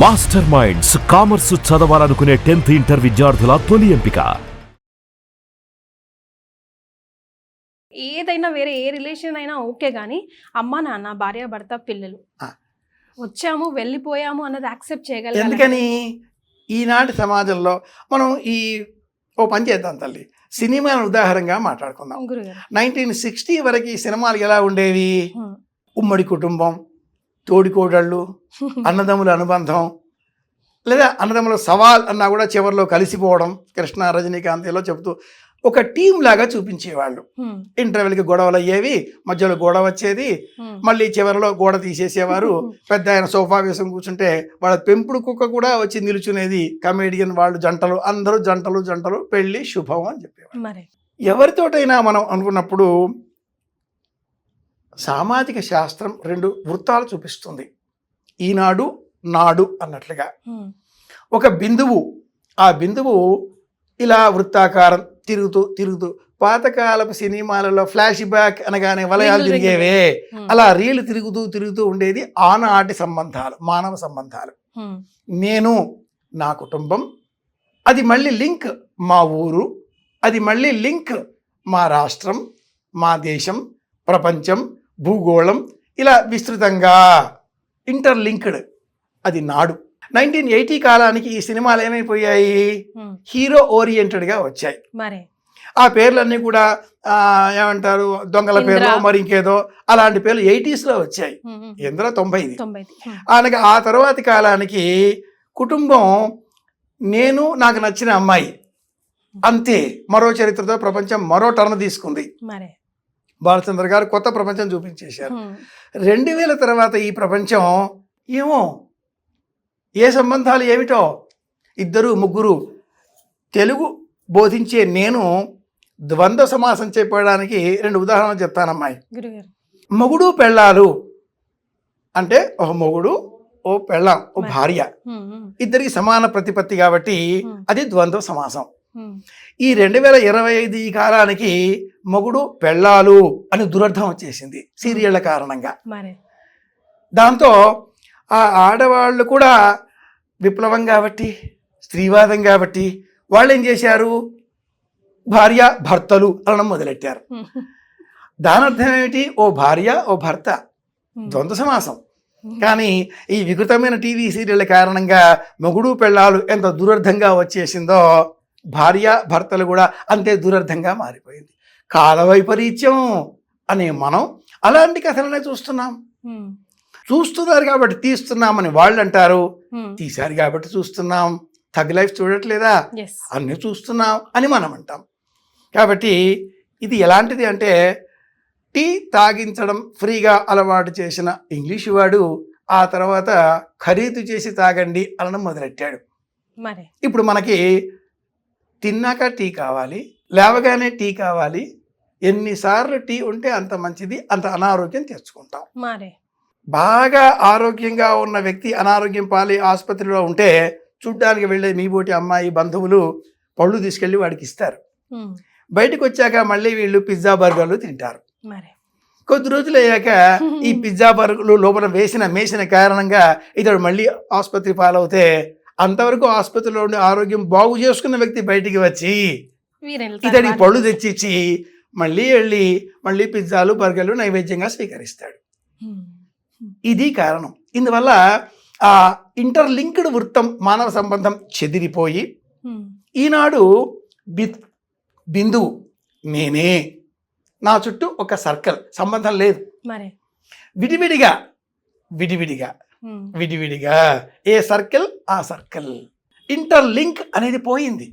Master minds commerce చదవాలనుకునే 10th inter విద్యార్థుల తొలి ఎంపిక. ఏదైనా వేరే ఏ రిలేషన్ అయినా ఓకే కానీ అమ్మ నాన్న భార్య భర్త పిల్లలు వచ్చాము వెళ్ళిపోయాము అన్నది యాక్సెప్ట్ చేయగలగాలి. ఎందుకని ఈనాటి సమాజంలో మనం ఓ పని చేద్దాం తల్లి, సినిమాను ఉదాహరణగా మాట్లాడుకుందాం. 1960 వరకు ఈ సినిమాలు ఎలా ఉండేవి? ఉమ్మడి కుటుంబం, తోడికోడళ్ళు, అన్నదమ్ముల అనుబంధం, లేదా అన్నదమ్ముల సవాల్ అన్నా కూడా చివరిలో కలిసిపోవడం. కృష్ణ రజనీకాంత్లో చెబుతూ ఒక టీం లాగా చూపించేవాళ్ళు. ఇంటర్వెల్కి గొడవలు అయ్యేవి, మధ్యలో గొడవ వచ్చేది, మళ్ళీ చివరిలో గోడ తీసేసేవారు. పెద్ద ఆయన సోఫా వేసుకుని కూర్చుంటే వాళ్ళ పెంపుడు కుక్క కూడా వచ్చి నిలుచునేది. కమేడియన్ వాళ్ళు జంటలు, అందరూ జంటలు పెళ్లి శుభం అని చెప్పేవారు. ఎవరితోటైనా మనం అనుకున్నప్పుడు సామాజిక శాస్త్రం 2 వృత్తాలు చూపిస్తుంది, ఈనాడు నాడు అన్నట్లుగా. ఒక బిందువు, ఆ బిందువు ఇలా వృత్తాకారం తిరుగుతూ పాతకాలపు సినిమాలలో ఫ్లాష్ బ్యాక్ అనగానే వలయాలు తిరిగేవే, అలా రీళ్లు తిరుగుతూ ఉండేది ఆనాటి సంబంధాలు, మానవ సంబంధాలు. నేను, నా కుటుంబం, అది మళ్ళీ లింక్ మా ఊరు, అది మళ్ళీ లింక్ మా రాష్ట్రం, మా దేశం, ప్రపంచం, భూగోళం, ఇలా విస్తృతంగా ఇంటర్లింక్డ్. అది నాడు. 1980 కాలానికి ఈ సినిమాలు ఏమైపోయాయి? హీరో ఓరియంటెడ్గా వచ్చాయి. ఆ పేర్లన్నీ కూడా ఏమంటారు, దొంగల పేర్లు, మరి ఇంకేదో అలాంటి పేర్లు 80sలో వచ్చాయి. ఎందులో 90. అలాగే ఆ తర్వాతి కాలానికి కుటుంబం, నేను, నాకు నచ్చిన అమ్మాయి, అంతే. మరో చరిత్రతో ప్రపంచం మరో టర్న్ తీసుకుంది. బాలచంద్ర గారు కొత్త ప్రపంచం చూపించేశారు. 2000 తర్వాత ఈ ప్రపంచం ఏమో, ఏ సంబంధాలు ఏమిటో, 2, 3. తెలుగు బోధించే నేను ద్వంద్వ సమాసం చెప్పడానికి 2 ఉదాహరణలు చెప్తానమ్మాయి. మొగుడు పెళ్ళాలు అంటే ఒక మొగుడు, ఓ పెళ్ళాం, ఓ భార్య, ఇద్దరికి సమాన ప్రతిపత్తి కాబట్టి అది ద్వంద్వ సమాసం. ఈ 2025 ఈ కాలానికి మొగుడు పెళ్ళాలు అని దురర్థం వచ్చేసింది సీరియళ్ల కారణంగా. దాంతో ఆ ఆడవాళ్ళు కూడా విప్లవం కాబట్టి, స్త్రీవాదం కాబట్టి వాళ్ళు ఏం చేశారు, భార్య భర్తలు అనడం మొదలెట్టారు. దాని అర్థం ఏమిటి? ఓ భార్య, ఓ భర్త, ద్వంద్వ సమాసం. కానీ ఈ వికృతమైన టీవీ సీరియళ్ల కారణంగా మొగుడు పెళ్ళాలు ఎంత దురర్థంగా వచ్చేసిందో, భార్య భర్తలు కూడా అంతే దురర్థంగా మారిపోయింది. కాల వైపరీత్యం అనే మనం అలాంటి కథలనే చూస్తున్నారు కాబట్టి తీస్తున్నామని వాళ్ళు అంటారు, తీశారు కాబట్టి చూస్తున్నాం. తగ్ లైఫ్ చూడట్లేదా, అన్నీ చూస్తున్నాం అని మనం అంటాం. కాబట్టి ఇది ఎలాంటిది అంటే, టీ తాగించడం ఫ్రీగా అలవాటు చేసిన ఇంగ్లీషు వాడు ఆ తర్వాత ఖరీదు చేసి తాగండి అనడం మొదలెట్టాడు. ఇప్పుడు మనకి తిన్నాక టీ కావాలి, లేవగానే టీ కావాలి. ఎన్నిసార్లు టీ ఉంటే అంత మంచిది, అంత అనారోగ్యం తెచ్చుకుంటాం. బాగా ఆరోగ్యంగా ఉన్న వ్యక్తి అనారోగ్యం పాలి ఆసుపత్రిలో ఉంటే చూడ్డానికి వెళ్ళే మీ బోటి అమ్మాయి బంధువులు పళ్ళు తీసుకెళ్ళి వాడికి ఇస్తారు. బయటకు వచ్చాక మళ్ళీ వీళ్ళు పిజ్జా బర్గర్లు తింటారు. కొద్ది రోజులు అయ్యాక ఈ పిజ్జా బర్గర్లు లోపల మేసిన కారణంగా ఇతడు మళ్ళీ ఆసుపత్రి పాలవుతే, అంతవరకు ఆసుపత్రిలో ఉండే ఆరోగ్యం బాగు చేసుకున్న వ్యక్తి బయటికి వచ్చి ఇతడికి పళ్ళు తెచ్చిచ్చి మళ్ళీ పిజ్జాలు బర్గర్లు నైవేద్యంగా స్వీకరిస్తాడు. ఇది కారణం. ఇందువల్ల ఆ ఇంటర్లింక్డ్ వృత్తం, మానవ సంబంధం చెదిరిపోయి ఈనాడు బిందువు నేనే, నా చుట్టూ ఒక సర్కిల్, సంబంధం లేదు. విడివిడిగా ఏ సర్కిల్ ఆ సర్కిల్, ఇంటర్లింక్ అనేది పోయింది.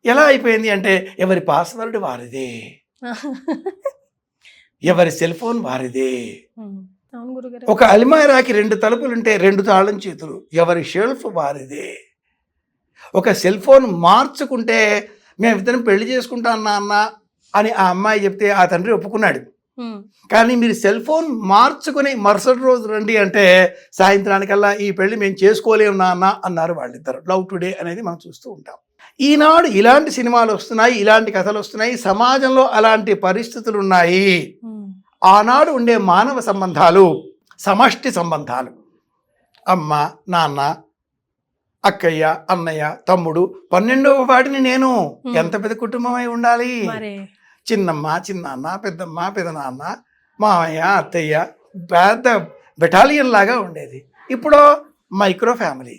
ఎలా అయిపోయింది అంటే, ఎవరి పాస్వర్డ్ వారిదే, ఎవరి సెల్ ఫోన్ వారిదే. ఒక అల్మారాకి 2 తలుపులుంటే 2 తాళం చేతులు, ఎవరి షెల్ఫ్ వారిదే. ఒక సెల్ ఫోన్ మార్చుకుంటే, మేము ఇద్దరం పెళ్లి చేసుకుంటాం నాన్న అని ఆ అమ్మాయి చెప్తే ఆ తండ్రి ఒప్పుకున్నాడు. కానీ మీరు సెల్ ఫోన్ మార్చుకుని మరుసటి రోజు రండి అంటే సాయంత్రానికల్లా ఈ పెళ్లి మేము చేసుకోలేము నాన్న అన్నారు వాళ్ళిద్దరు. లవ్ టుడే అనేది మనం చూస్తూ ఉంటాం. ఈనాడు ఇలాంటి సినిమాలు వస్తున్నాయి, ఇలాంటి కథలు వస్తున్నాయి, సమాజంలో అలాంటి పరిస్థితులు ఉన్నాయి. ఆనాడు ఉండే మానవ సంబంధాలు సమష్టి సంబంధాలు, అమ్మ, నాన్న, అక్కయ్య, అన్నయ్య, తమ్ముడు, 12వ వాడిని నేను. ఎంత పెద్ద కుటుంబం అయి ఉండాలి. మరి చిన్నమ్మ, చిన్నాన్న, పెద్దమ్మ, పెదనాన్న, మామయ్య, అత్తయ్య, పెద్ద బెటాలియన్ లాగా ఉండేది. ఇప్పుడు మైక్రో ఫ్యామిలీ.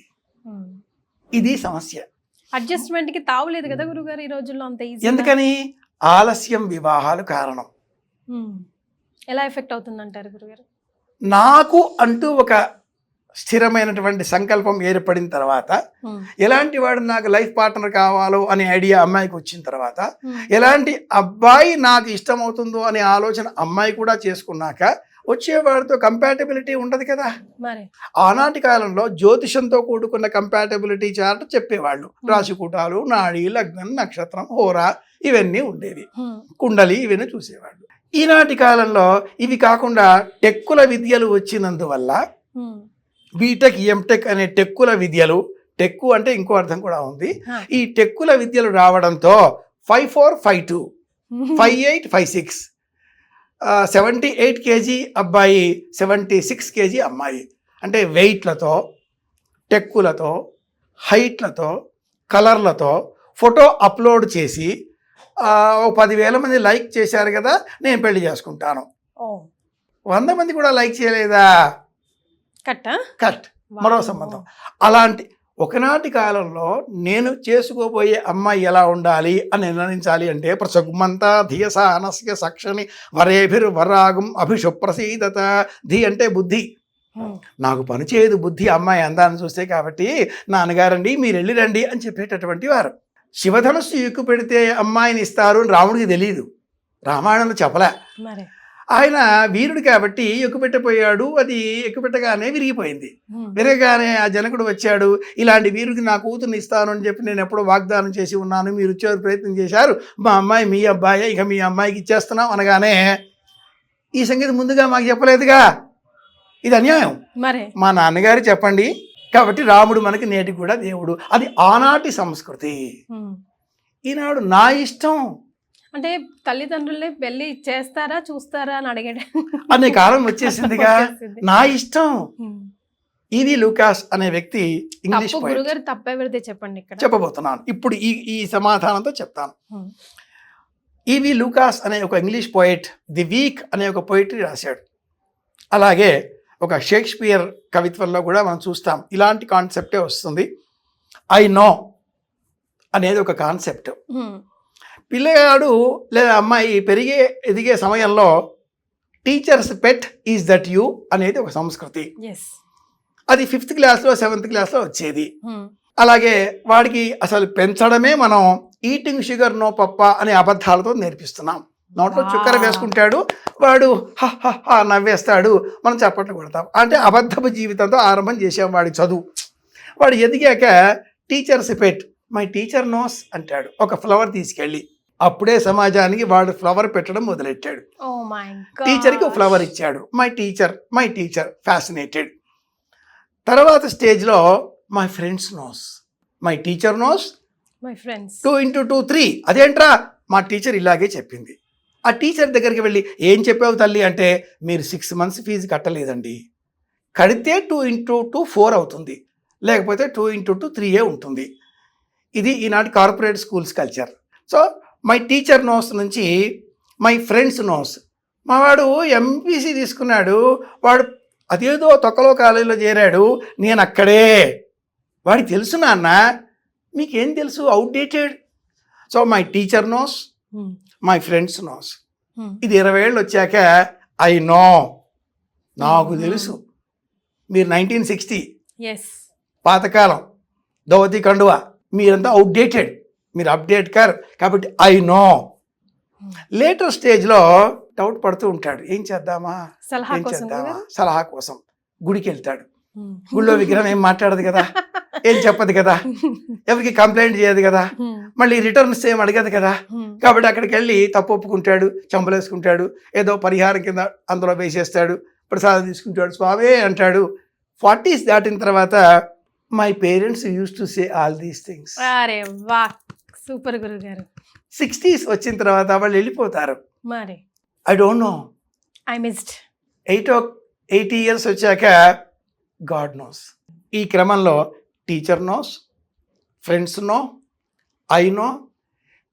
ఇది సమస్య. అడ్జస్ట్మెంట్ కి తావులేదు కదా గురుగారు ఈ రోజుల్లో అంత ఈజీ. ఎందుకని? ఆలస్యం వివాహాలు కారణం. ఎలా ఎఫెక్ట్ అవుతుంది అంటారు గురుగారు? నాకు అంటూ ఒక స్థిరమైనటువంటి సంకల్పం ఏర్పడిన తర్వాత, ఎలాంటి వాడు నాకు లైఫ్ పార్ట్నర్ కావాలో అనే ఐడియా అమ్మాయికి వచ్చిన తర్వాత, ఎలాంటి అబ్బాయి నాకు ఇష్టమవుతుందో అనే ఆలోచన అమ్మాయి కూడా చేసుకున్నాక వచ్చేవాడితో కంపాటబిలిటీ ఉండదు కదా. మరి ఆనాటి కాలంలో జ్యోతిషంతో కూడుకున్న కంపాటబిలిటీ చార్ట్ చెప్పేవాళ్ళు. రాశికూటాలు, నాడి, లగ్నం, నక్షత్రం, హోరా ఇవన్నీ ఉండేవి. కుండలి ఇవన్నీ చూసేవాళ్ళు. ఈనాటి కాలంలో ఇవి కాకుండా టెక్కుల విద్యలు వచ్చినందువల్ల బీటెక్, ఎంటెక్ అనే టెక్కుల విద్యలు, టెక్కు అంటే ఇంకో అర్థం కూడా ఉంది. ఈ టెక్కుల విద్యలు రావడంతో 54, 52, 58, 56, 78 కేజీ అబ్బాయి, 76 కేజీ అమ్మాయి. అంటే వెయిట్లతో, టెక్కులతో, హైట్లతో, కలర్లతో ఫోటో అప్లోడ్ చేసి 10,000 మంది లైక్ చేశారు కదా, నేను పెళ్లి చేసుకుంటాను. 100 మంది కూడా లైక్ చేయలేదా, కట్, మరో సంబంధం. అలాంటి ఒకనాటి కాలంలో నేను చేసుకోబోయే అమ్మాయి ఎలా ఉండాలి అని నిర్ణయించాలి అంటే, ప్రసగుమంతా ధియస అనస్య సక్షని వరేభిర్ వరాగం అభిషుప్రసీదత. ధి అంటే బుద్ధి. నాకు పనిచేయదు బుద్ధి అమ్మాయి అందాన్ని చూస్తే, కాబట్టి నాన్నగారండి మీరు వెళ్ళిరండి అని చెప్పేటటువంటి వారు. శివధనుస్సు ఎక్కువ పెడితే అమ్మాయిని ఇస్తారు అని రాముడికి తెలియదు, రామాయణంలో చెప్పలే. ఆయన వీరుడు కాబట్టి ఎక్కుపెట్టపోయాడు. అది ఎక్కుపెట్టగానే విరిగిపోయింది. విరగగానే ఆ జనకుడు వచ్చాడు, ఇలాంటి వీరుడికి నా కూతుర్ని ఇస్తాను అని చెప్పి నేను ఎప్పుడో వాగ్దానం చేసి ఉన్నాను, మీరు వచ్చే ప్రయత్నం చేశారు, మా అమ్మాయి మీ అబ్బాయి, ఇక మీ అమ్మాయికి ఇచ్చేస్తున్నాం అనగానే, ఈ సంగతి ముందుగా మాకు చెప్పలేదుగా, ఇది అన్యాయం. మా నాన్నగారు చెప్పండి. కాబట్టి రాముడు మనకి నేటికి కూడా దేవుడు. అది ఆనాటి సంస్కృతి. ఈనాడు నా ఇష్టం అంటే తల్లిదండ్రులే పెళ్లి చేస్తారా చూస్తారా అని అడిగాడు అనే కాలం వచ్చేసిందిగా. నా ఇష్టం. ఈవి లూకాస్ అనే వ్యక్తి ఇంగ్లీష్ గురుగారు తప్పెవరిదే చెప్పండి, ఇక్కడ చెప్పబోతున్నాను. ఇప్పుడు ఈ సమాధానంతో చెప్తాను. ఈవి లూకాస్ అనే ఒక ఇంగ్లీష్ పోయిట్ ది వీక్ అనే ఒక పోయిటరీ రాశాడు. అలాగే ఒక షేక్స్పియర్ కవిత్వంలో కూడా మనం చూస్తాం ఇలాంటి కాన్సెప్టే వస్తుంది. ఐ నో అనేది ఒక కాన్సెప్ట్. పిల్లగాడు లేదా అమ్మాయి ఎదిగే సమయంలో teachers pet is that you అనేది ఒక సంస్కృతి. అది 5th క్లాస్లో 7th క్లాస్లో వచ్చేది. అలాగే వాడికి అసలు పెంచడమే మనం ఈటింగ్ షుగర్ నో పప్ప అనే అబద్ధాలతో నేర్పిస్తున్నాం. నోట్లో చుక్కర వేసుకుంటాడు వాడు, నవ్వేస్తాడు, మనం చప్పట్లు కొడతాం. అంటే అబద్ధపు జీవితంతో ఆరంభం చేసాం వాడి చదువు. వాడు ఎదిగాక teachers pet, my teacher knows అంటాడు ఒక ఫ్లవర్ తీసుకెళ్ళి. అప్పుడే సమాజానికి వాడు ఫ్లవర్ పెట్టడం మొదలెట్టాడు. టీచర్కి ఫ్లవర్ ఇచ్చాడు, మై టీచర్ ఫ్యాసినేటెడ్. తర్వాత స్టేజ్లో my friends knows, my teacher knows, my friends 2 into 2 3. అదేంట్రా, మా టీచర్ ఇలాగే చెప్పింది. ఆ టీచర్ దగ్గరికి వెళ్ళి ఏం చెప్పావు తల్లి అంటే, మీరు 6 months ఫీజు కట్టలేదండి, కడితే 2 into 2 4 అవుతుంది, లేకపోతే 2 into 2 3 ఉంటుంది. ఇది ఈనాటి corporate schools culture. So my teacher nose నుంచి మై ఫ్రెండ్స్ నోస్. మా వాడు ఎంపీసీ తీసుకున్నాడు, వాడు అదేదో తొక్కలో కాలేజీలో చేరాడు, నేను అక్కడే. వాడికి తెలుసు నాన్న, మీకేం తెలుసు, outdated. So my teacher knows, my friends knows. ఇది 20 ఏళ్ళు వచ్చాక ఐ నో, నాకు తెలుసు. మీరు 1960 పాతకాలం, ధోతి కండువా, మీరంతా అవుట్డేటెడ్, మీరు అప్డేట్ కారు. కాబట్టి ఐ నో. లేటర్ స్టేజ్లో డౌట్ పడుతూ ఉంటాడు, ఏం చేద్దామా సలహా కోసం గుడికి వెళ్తాడు. గుళ్ళో విగ్రహం ఏం మాట్లాడదు కదా, ఏం చెప్పదు కదా, ఎవరికి కంప్లైంట్ చేయదు కదా, మళ్ళీ రిటర్న్స్ ఏం అడగదు కదా. కాబట్టి అక్కడికి వెళ్ళి తప్పు ఒప్పుకుంటాడు, చంపలేసుకుంటాడు, ఏదో పరిహారం కింద అందులో వేసేస్తాడు, ప్రసాదం తీసుకుంటాడు, స్వామి అంటాడు. 40s దాటిన తర్వాత my parents use to say all these things. Super గురుగారు. 60s వచ్చిన తర్వాత వాళ్ళు వెళ్ళిపోతారు. మరి I don't know, I missed. 80 years వచ్చాక గాడ్ నోస్. ఈ క్రమంలో teacher knows, friends know, I know,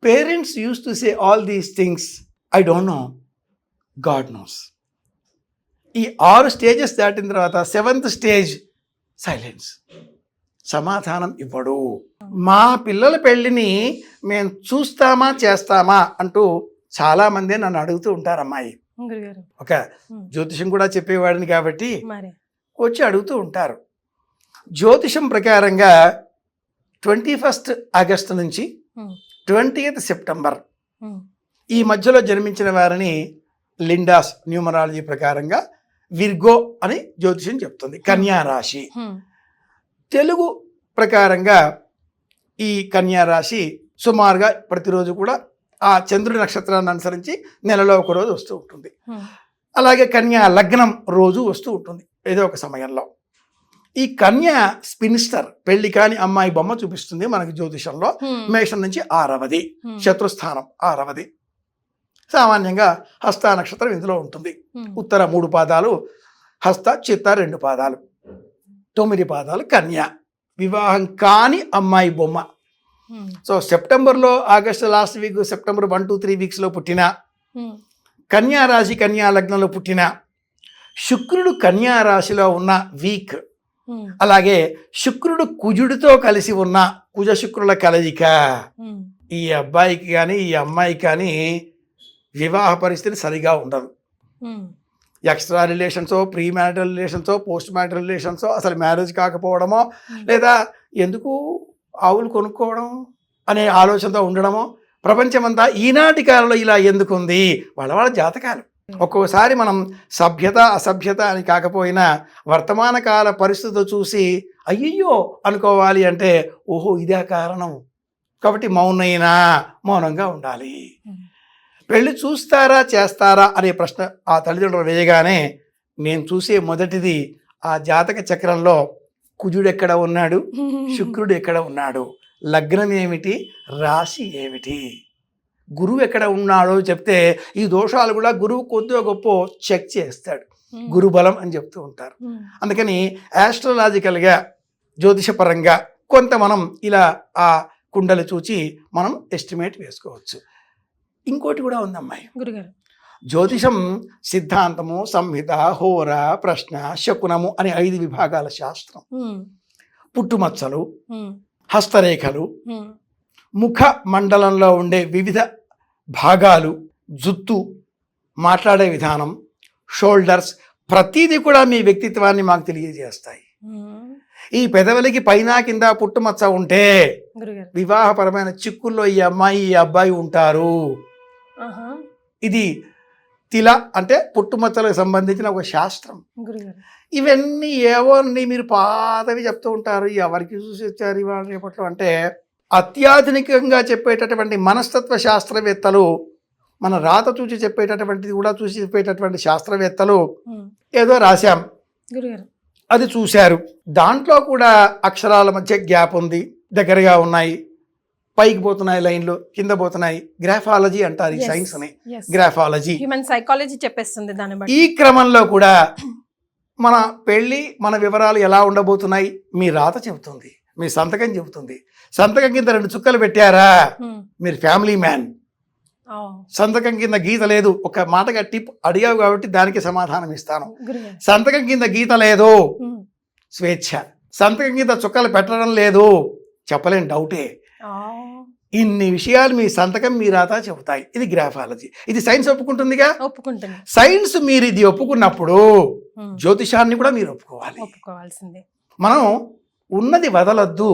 parents use to say all these things, I don't know, God knows. ఈ 6 స్టేజెస్ దాటిన తర్వాత 7th స్టేజ్ సైలెన్స్. సమాధానం ఇవ్వడు. మా పిల్లల పెళ్ళిని మేము చూస్తామా చేస్తామా అంటూ చాలామంది నన్ను అడుగుతూ ఉంటారు. అమ్మాయి గురుగారు ఒక జ్యోతిషం కూడా చెప్పేవాడిని కాబట్టి మరి వచ్చి అడుగుతూ ఉంటారు. జ్యోతిషం ప్రకారంగా 21 ఆగస్టు నుంచి 20th సెప్టెంబర్ ఈ మధ్యలో జన్మించిన వారిని లిండాస్ న్యూమరాలజీ ప్రకారంగా విర్గో అని జ్యోతిషం చెప్తుంది. కన్యా రాశి. తెలుగు ప్రకారంగా ఈ కన్యా రాశి సుమారుగా ప్రతిరోజు కూడా ఆ చంద్రుడి నక్షత్రాన్ని అనుసరించి నెలలో ఒక రోజు వస్తూ ఉంటుంది. అలాగే కన్యా లగ్నం రోజు వస్తూ ఉంటుంది ఏదో ఒక సమయంలో. ఈ కన్యా స్పిన్స్టర్, పెళ్లి కాని అమ్మాయి బొమ్మ చూపిస్తుంది మనకి జ్యోతిషంలో. మేషం నుంచి 6వది, శత్రుస్థానం 6వది. సామాన్యంగా హస్త నక్షత్రం ఇందులో ఉంటుంది. ఉత్తర 3 పాదాలు హస్త, చిత్త 2 పాదాలు, 9 పాదాలు కన్యా. వివాహం కాని అమ్మాయి బొమ్మ. సో సెప్టెంబర్లో, ఆగస్టు లాస్ట్ వీక్, సెప్టెంబర్ 1, 2, 3 వీక్స్లో పుట్టిన, కన్యా రాశి కన్యా లగ్నంలో పుట్టిన, శుక్రుడు కన్యా రాశిలో ఉన్న వీక్, అలాగే శుక్రుడు కుజుడితో కలిసి ఉన్న కుజ శుక్రుల కలయిక, ఈ అబ్బాయికి కానీ ఈ అమ్మాయికి కానీ వివాహ పరిస్థితి సరిగా ఉండదు. ఎక్స్ట్రా రిలేషన్సో, ప్రీ మ్యారిటల్ రిలేషన్సో, పోస్ట్ మ్యారిటల్ రిలేషన్సో, అసలు మ్యారేజ్ కాకపోవడమో, లేదా ఎందుకు ఆవులు కొనుక్కోవడం అనే ఆలోచనతో ఉండడమో, ప్రపంచమంతా ఈనాటి కాలంలో ఇలా ఎందుకుంది, వాళ్ళ జాతకాలు. ఒక్కోసారి మనం సభ్యత అసభ్యత అని కాకపోయినా వర్తమాన కాల పరిస్థితులు చూసి అయ్యయ్యో అనుకోవాలి అంటే ఓహో ఇదే కారణం, కాబట్టి మౌనంగా ఉండాలి. పెళ్లి చూస్తారా చేస్తారా అనే ప్రశ్న ఆ తల్లిదండ్రులు వేయగానే నేను చూసే మొదటిది ఆ జాతక చక్రంలో కుజుడు ఎక్కడ ఉన్నాడు, శుక్రుడు ఎక్కడ ఉన్నాడు, లగ్నం ఏమిటి, రాశి ఏమిటి, గురువు ఎక్కడ ఉన్నాడో చెప్తే ఈ దోషాలు కూడా గురువు కొద్దిగా గొప్ప చెక్ చేస్తాడు. గురుబలం అని చెప్తూ ఉంటారు. అందుకని ఆస్ట్రాలజికల్గా జ్యోతిషపరంగా కొంత మనం ఇలా ఆ కుండలు చూచి మనం ఎస్టిమేట్ వేసుకోవచ్చు. ఇంకోటి కూడా ఉందమ్మాయి గురుగారు. జ్యోతిషం సిద్ధాంతము, సంహిత, హోర, ప్రశ్న, శకునము అనే 5 విభాగాల శాస్త్రం. పుట్టుమచ్చలు, హస్తరేఖలు, ముఖ మండలంలో ఉండే వివిధ భాగాలు, జుత్తు, మాట్లాడే విధానం, షోల్డర్స్, ప్రతిదీ కూడా మీ వ్యక్తిత్వాన్ని మాకు తెలియజేస్తాయి. ఈ పెదవులకి పైన కింద పుట్టుమచ్చ ఉంటే వివాహపరమైన చిక్కుల్లో ఈ అమ్మాయి ఈ అబ్బాయి ఉంటారు. ఇది తిల అంటే పుట్టుమచ్చలకు సంబంధించిన ఒక శాస్త్రం. ఇవన్నీ ఏవోని మీరు పాతవి చెప్తూ ఉంటారు, ఎవరికి చూసి వచ్చారు ఇవాళ రేపట్లో అంటే. అత్యాధునికంగా చెప్పేటటువంటి మనస్తత్వ శాస్త్రవేత్తలు, మన రాత చూసి చెప్పేటటువంటిది కూడా చూసి చెప్పేటటువంటి శాస్త్రవేత్తలు ఏదో రాశాం, అది చూశారు. దాంట్లో కూడా అక్షరాల మధ్య గ్యాప్ ఉంది, దగ్గరగా ఉన్నాయి, పైకి పోతున్నాయి లైన్లు, కింద పోతున్నాయి. గ్రాఫాలజీ అంటారు ఈ సైన్స్ ని, గ్రాఫాలజీ. హ్యూమన్ సైకాలజీ చెప్పేస్తుంది దాన్ని బట్టి. ఈ క్రమంలో కూడా మన పెళ్లి, మన వివరాలు ఎలా ఉండబోతున్నాయి మీ రాత చెబుతుంది, మీ సంతకం చెబుతుంది. సంతకం కింద 2 చుక్కలు పెట్టారా మీరు ఫ్యామిలీ మ్యాన్. సంతకం కింద గీత లేదు, ఒక మాటగా టిప్ అడిగావు కాబట్టి దానికి సమాధానం ఇస్తాను. సంతకం కింద గీత లేదు, స్వేచ్ఛ. సంతకం కింద చుక్కలు పెట్టడం లేదు, చెప్పలేని డౌటే. ఇన్ని విషయాలు మీ సంతకం మీ రాత చెబుతాయి. ఇది గ్రాఫాలజీ. ఇది సైన్స్ ఒప్పుకుంటుందిగా. సైన్స్ మీరు ఇది ఒప్పుకున్నప్పుడు జ్యోతిషాన్ని కూడా మీరు ఒప్పుకోవాల్సిందే. మనం ఉన్నది వదలొద్దు.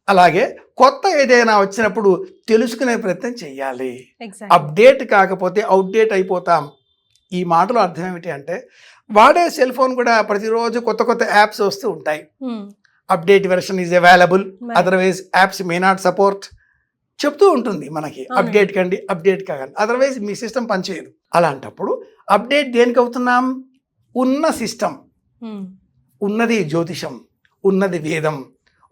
అలాగే కొత్త ఏదైనా వచ్చినప్పుడు తెలుసుకునే ప్రయత్నం చెయ్యాలి. అప్డేట్ కాకపోతే అవుట్డేట్ అయిపోతాం. ఈ మాటలో అర్థం ఏమిటి అంటే, వాడే సెల్ ఫోన్ కూడా ప్రతిరోజు కొత్త కొత్త యాప్స్ వస్తూ ఉంటాయి. Update version is available, otherwise apps may not support చెప్తూ ఉంటుంది మనకి. అప్డేట్ కండి, అప్డేట్ కాకండి, అదర్వైజ్ మీ సిస్టమ్ పనిచేయదు. అలాంటప్పుడు అప్డేట్ దేనికి అవుతున్నాం? ఉన్న సిస్టమ్, ఉన్నది జ్యోతిషం, ఉన్నది వేదం,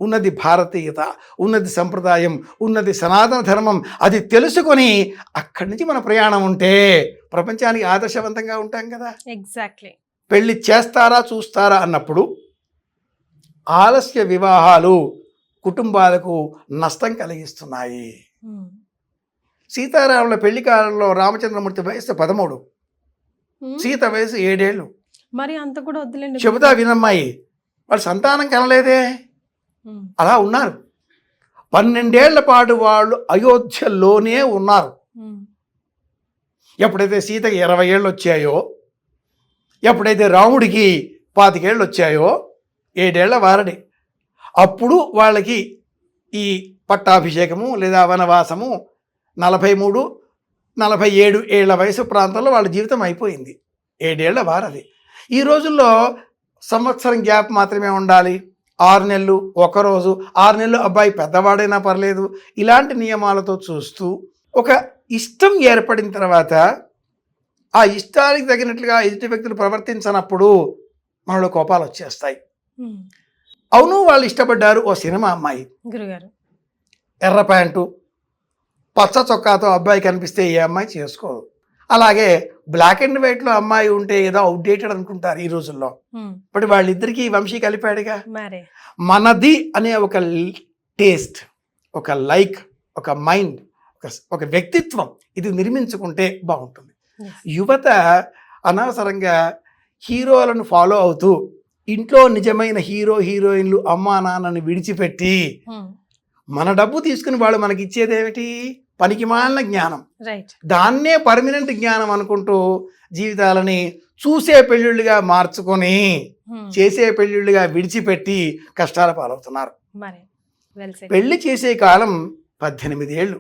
ఉన్నది భారతీయత, ఉన్నది సంప్రదాయం, ఉన్నది సనాతన ధర్మం, అది తెలుసుకొని అక్కడి నుంచి మన ప్రయాణం ఉంటే ప్రపంచానికి ఆదర్శవంతంగా ఉంటాం కదా. ఎగ్జాక్ట్లీ. పెళ్లి చేస్తారా చూస్తారా అన్నప్పుడు ఆలస్య వివాహాలు కుటుంబాలకు నష్టం కలిగిస్తున్నాయి. సీతారాముల పెళ్లి కాలంలో రామచంద్రమూర్తి వయసు 13, సీత వయసు 7 ఏళ్ళు. మరి అంత కూడా వద్దులేండి. చెబుతా వినమ్మాయి, వాళ్ళు సంతానం కనలేదే, అలా ఉన్నారు. 12 ఏళ్ల పాటు వాళ్ళు అయోధ్యలోనే ఉన్నారు. ఎప్పుడైతే సీతకి 20 ఏళ్ళు వచ్చాయో, ఎప్పుడైతే రాముడికి 25 ఏళ్ళు వచ్చాయో, 7 ఏళ్ల వారడి, అప్పుడు వాళ్ళకి ఈ పట్టాభిషేకము లేదా వనవాసము 43, 47 ఏళ్ల వయసు ప్రాంతంలో వాళ్ళ జీవితం అయిపోయింది. 7 ఏళ్ల వారది. ఈ రోజుల్లో సంవత్సరం గ్యాప్ మాత్రమే ఉండాలి, 6 నెలలు, 1 రోజు, 6 నెలలు అబ్బాయి పెద్దవాడైనా పర్లేదు, ఇలాంటి నియమాలతో చూస్తూ ఒక ఇష్టం ఏర్పడిన తర్వాత ఆ ఇష్టానికి తగినట్లుగా ఎదుటి వ్యక్తులు ప్రవర్తించనప్పుడు మనలో కోపాలు వచ్చేస్తాయి. అవును, వాళ్ళు ఇష్టపడ్డారు. ఓ సినిమా అమ్మాయి, గురుగారు, ఎర్ర ప్యాంటు పచ్చ చొక్కాతో అబ్బాయి కనిపిస్తే ఏ అమ్మాయి చేసుకోదు. అలాగే బ్లాక్ అండ్ వైట్లో అమ్మాయి ఉంటే ఏదో అవుట్డేటెడ్ అనుకుంటారు ఈ రోజుల్లో. బట్ వాళ్ళిద్దరికీ వంశీ కలిపాడుగా. మనది అనే ఒక టేస్ట్, ఒక లైక్, ఒక మైండ్, ఒక వ్యక్తిత్వం ఇది నిర్మించుకుంటే బాగుంటుంది. యువత అనవసరంగా హీరోలను ఫాలో అవుతూ ఇంట్లో నిజమైన హీరో హీరోయిన్లు అమ్మా నాన్నని విడిచిపెట్టి మన డబ్బు తీసుకుని వాళ్ళు మనకి ఇచ్చేది ఏమిటి? పనికిమాలిన జ్ఞానం. దాన్నే పర్మనెంట్ జ్ఞానం అనుకుంటూ జీవితాలని చూసే పెళ్ళిళ్ళుగా మార్చుకొని చేసే పెళ్ళిళ్ళుగా విడిచిపెట్టి కష్టాల పాలవుతున్నారు. పెళ్లి చేసే కాలం 18 ఏళ్ళు,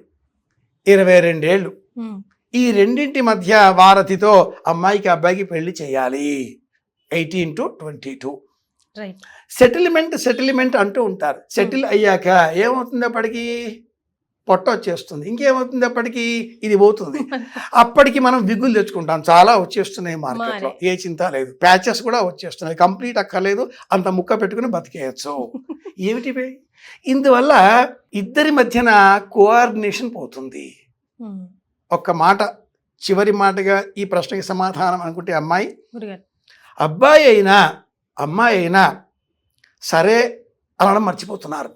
22 ఏళ్ళు. ఈ రెండింటి మధ్య వారధితో అమ్మాయికి అబ్బాయికి పెళ్లి చేయాలి. 18 to 22. సెటిల్మెంట్ అంటూ ఉంటారు. సెటిల్ అయ్యాక ఏమవుతుంది? అప్పటికి పొట్ట వచ్చేస్తుంది. ఇంకేమవుతుంది? అప్పటికి ఇది పోతుంది. అప్పటికి మనం విగులు తెచ్చుకుంటాం. చాలా వచ్చేస్తున్నాయి మార్కెట్లో, ఏ చింత లేదు. ప్యాచెస్ కూడా వచ్చేస్తున్నాయి, కంప్లీట్ అక్కర్లేదు, అంత ముక్క పెట్టుకుని బతికేయచ్చు. ఏమిటి? ఇందువల్ల ఇద్దరి మధ్యన కోఆర్డినేషన్ పోతుంది. ఒక్క మాట, చివరి మాటగా ఈ ప్రశ్నకి సమాధానం అనుకుంటే అమ్మాయి, అబ్బాయి అయినా అమ్మాయి అయినా సరే అనడం మర్చిపోతున్నారు.